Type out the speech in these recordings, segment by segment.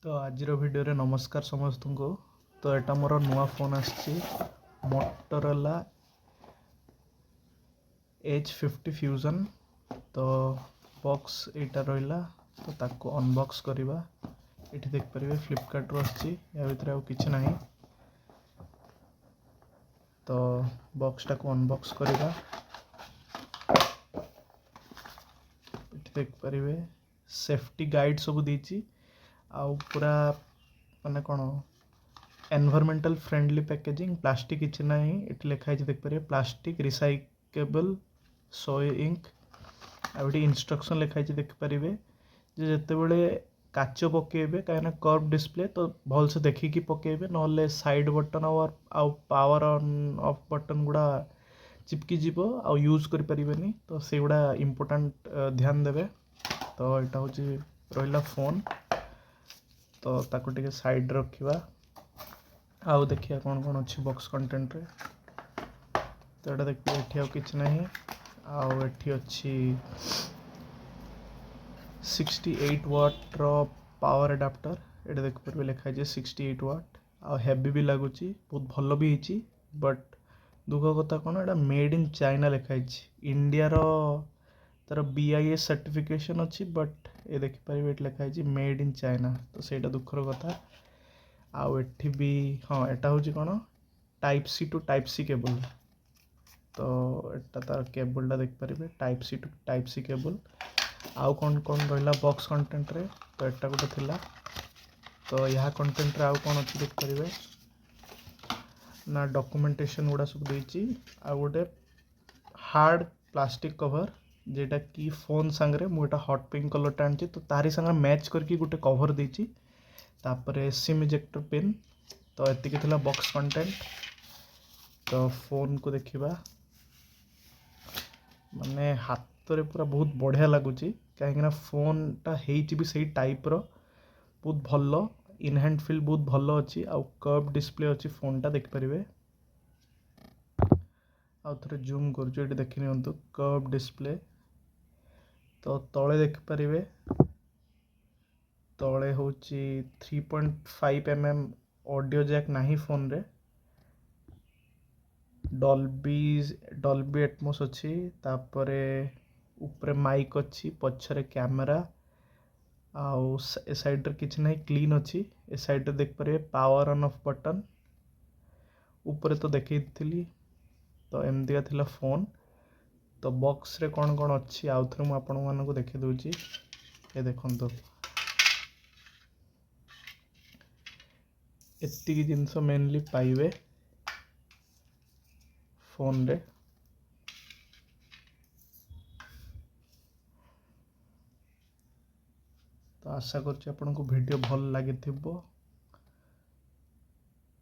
तो आज वीडियो रे नमस्कार समस्त को। तो एटा मोर नुआ फोन आसी मोटोरोला H50 फ्यूजन। तो बॉक्स एटा रहिला तो ताको अनबॉक्स करवा। एठी देख परिबे फ्लिपकार्ट रो आसी या भितर आउ किछ नाही। तो बॉक्स टाको अनबॉक्स करवा। एठी देख परिबे सेफ्टी गाइड सब देछि आउ पूरा माने कोन एनवायरमेंटल फ्रेंडली पैकेजिंग। प्लास्टिक किछि नाही। एठी लिखा है देख परिबे प्लास्टिक रिसाइकेबल सोय इंक। आउडी इंस्ट्रक्शन लिखा है देख परिबे जे जते बेले काच पकेबे काना कर्व डिस्प्ले तो भल से देखि पकेबे नले साइड बटन और पावर ऑन ऑफ बटन गुडा चिपकी जीवो आ यूज करि परिबेनी। तो से गुडा इंपोर्टेंट ध्यान देबे। तो एटा होची रहिला फोन। तो ताको टिके साइड रखिबा। आउ देखिया कौन कौन अच्छी बॉक्स कंटेंट रे। तो एटा देखिए एठी आउ किछ नाही। आउ एठी अच्छी 68 वाट रो पावर एडाप्टर। एटा देख परबे लिखा है 68 वाट आ हेवी भी लागुची बहुत भलो भी हिची। बट दुख कथा कोन एटा मेड इन चाइना लिखा है। इंडिया रो तार BIS सर्टिफिकेशन अच्छी बट ये देख पारे लिखा है मेड इन चाइना। तो सेटा दुखर कथा। आउ एठी भी हाँ एटा होची कोन type C to type C cable. तो एटा तार केबल टा देख पारे type C to type C cable. आउ कौन कौन रहिला बॉक्स कंटेंट रे। तो एटा गोटे थिला। तो यहाँ कंटेंट रे आउ कौन अच्छी देख पारे ना डॉक्यूमेंटेशन गुड़ा सब देछि। आ गोटे हार्ड प्लास्टिक कवर जेटा कि फोन संगे मुझे हॉट पिंक कलर टा आनी। तो तारी संगे मैच करके गोटे कवर देछि। तापरे सिम इजेक्टर पिन। तो एतिके थिला बॉक्स कंटेंट। तो फोन को देखिबा माने हाथ रे पूरा बहुत बढ़िया लगुची कहीं ना फोन टा हेइची भी सही टाइप रो बहुत भलो। इन हैंड फील बहुत भलो अच्छी। आउ कर्व डिस्प्ले अच्छी फोन टा देख परिबे। आउ थोड़े जूम करछु एटी देखि नियंतु कर्व डिस्प्ले। तो तळे देख परिबे तळे होची 3.5 mm ऑडियो जैक नाही फोन रे। डॉल्बी एटमॉस अच्छी। तापरे ऊपर माइक अच्छी पछरे कैमरा आउ ए साइड रे किछ नहीं क्लीन अच्छी। ए साइड रे देख परिबे पावर ऑन ऑफ बटन ऊपर तो देखि थिली। तो एमदिया थिला फोन। तो बॉक्स रे कौन कौन अच्छी आउ थरे मु आपन मानको देखि दोची। ए देखंतो एत्तिकी जिनस मेनली पाइबे फोन रे। तो आशा करछि आपन को वीडियो भल लागि थिबो।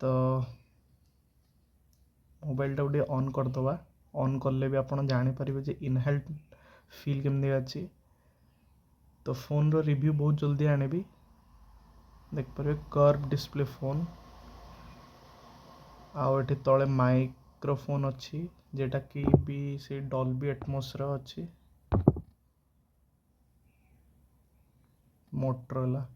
तो मोबाइल टा उडे ऑन कर दवा। ऑन करले भी आपन जानि परिबे जे इनहेल्ड फील केमदि अछि। तो फोन रो रिव्यू बहुत जल्दी आनेबी। देख परिबे कर्व डिस्प्ले फोन। आउ एठी तळे माइक्रोफोन अच्छी जेटा कि भी से डॉल्बी एटमॉस रो अच्छी मोटोरोला।